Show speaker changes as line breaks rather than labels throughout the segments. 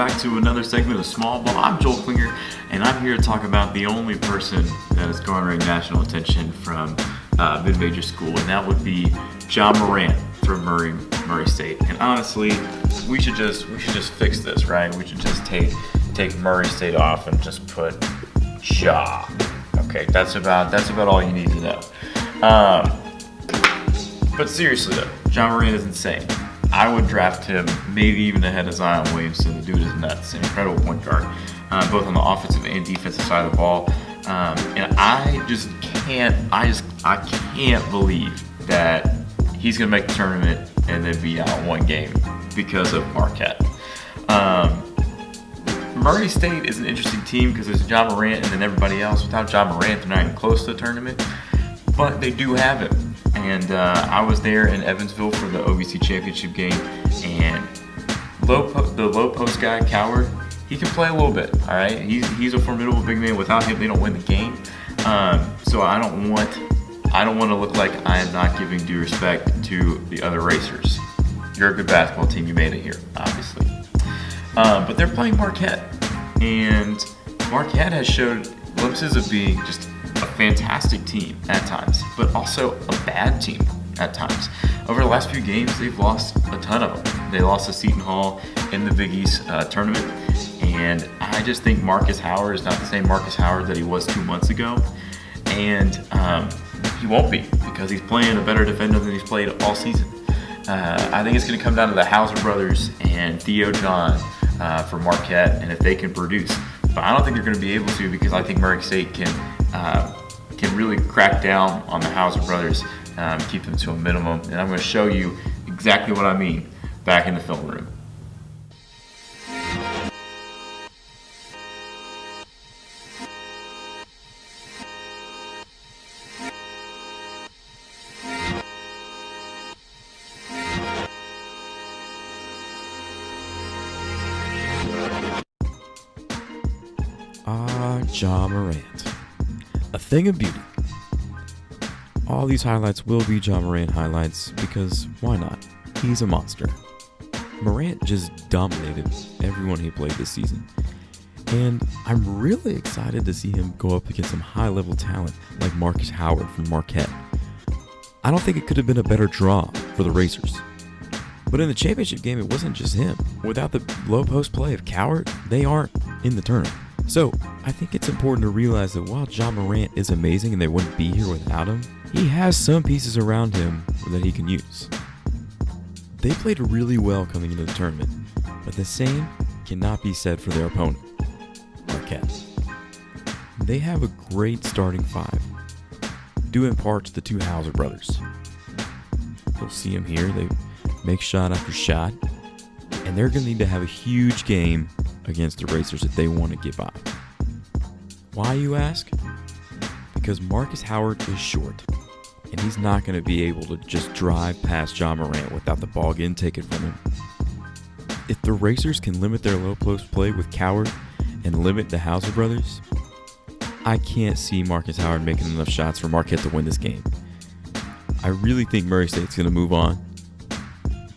back to another segment of Small Ball. I'm Joel Klinger, and I'm here to talk about the only person that is garnering national attention from mid-major school, and that would be John Morant from Murray State. And honestly, we should just fix this, right? We should just take Murray State off and just put Ja. Okay, that's about all you need to know. But seriously though, John Morant is insane. I would draft him maybe even ahead of Zion Williamson. The dude is nuts. An incredible point guard, both on the offensive and defensive side of the ball. And I can't believe that he's going to make the tournament and then be out one game because of Marquette. Murray State is an interesting team because there's John Morant and then everybody else. Without John Morant, they're not even close to the tournament. But they do have him. And I was there in Evansville for the OVC championship game, and the low post guy, Coward, he can play a little bit. All right, he's a formidable big man. Without him, they don't win the game. So I don't want to look like I am not giving due respect to the other racers. You're a good basketball team. You made it here, obviously. But they're playing Marquette, and Marquette has showed glimpses of being just a fantastic team at times, but also a bad team at times. Over the last few games, they've lost a ton of them. They lost to Seton Hall in the Big East tournament, and I just think Marcus Howard is not the same Marcus Howard that he was 2 months ago, and he won't be because he's playing a better defender than he's played all season. I think it's going to come down to the Hauser brothers and Theo John for Marquette, and if they can produce. But I don't think they're going to be able to because I think Murray State can really crack down on the Hauser brothers, keep them to a minimum. And I'm going to show you exactly what I mean back in the film room.
Ja Morant. A thing of beauty. All these highlights will be Ja Morant highlights because why not? He's a monster. Morant just dominated everyone he played this season. And I'm really excited to see him go up against some high-level talent like Marcus Howard from Marquette. I don't think it could have been a better draw for the Racers. But in the championship game, it wasn't just him. Without the low post play of Coward, they aren't in the tournament. So, I think it's important to realize that while Ja Morant is amazing and they wouldn't be here without him, he has some pieces around him that he can use. They played really well coming into the tournament, but the same cannot be said for their opponent, Marquette. They have a great starting five, due in part to the two Hauser brothers. You'll see them here, they make shot after shot, and they're going to need to have a huge game against the Racers if they want to get by. Why, you ask? Because Marcus Howard is short, and he's not going to be able to just drive past Ja Morant without the ball getting taken from him. If the Racers can limit their low post play with Coward and limit the Hauser brothers, I can't see Marcus Howard making enough shots for Marquette to win this game. I really think Murray State's going to move on,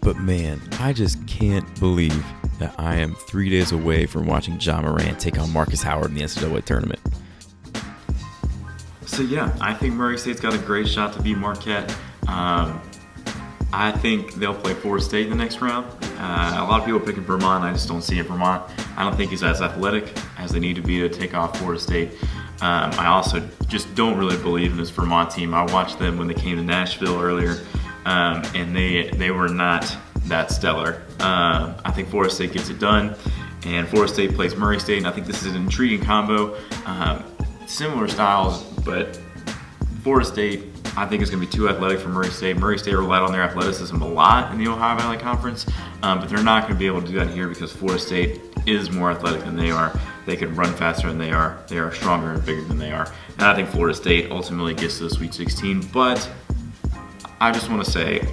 but man, I just can't believe that I am 3 days away from watching Ja Morant take on Marcus Howard in the NCAA tournament.
So yeah, I think Murray State's got a great shot to beat Marquette. I think they'll play Florida State in the next round. A lot of people are picking Vermont. I just don't see it. Vermont, I don't think is as athletic as they need to be to take off Florida State. I also just don't really believe in this Vermont team. I watched them when they came to Nashville earlier, and they were not that stellar. I think Florida State gets it done, and Florida State plays Murray State, and I think this is an intriguing combo. Similar styles, but Florida State, I think, is going to be too athletic for Murray State. Murray State relied on their athleticism a lot in the Ohio Valley Conference, but they're not going to be able to do that here because Florida State is more athletic than they are. They can run faster than they are. They are stronger and bigger than they are. And I think Florida State ultimately gets to the Sweet 16, but I just want to say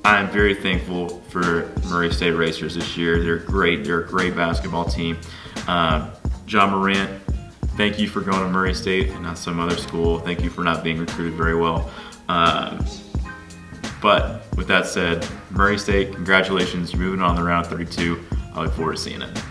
I'm very thankful for Murray State Racers this year. They're great. They're a great basketball team. John Morant, thank you for going to Murray State and not some other school. Thank you for not being recruited very well. But with that said, Murray State, congratulations. You're moving on to the round of 32. I look forward to seeing it.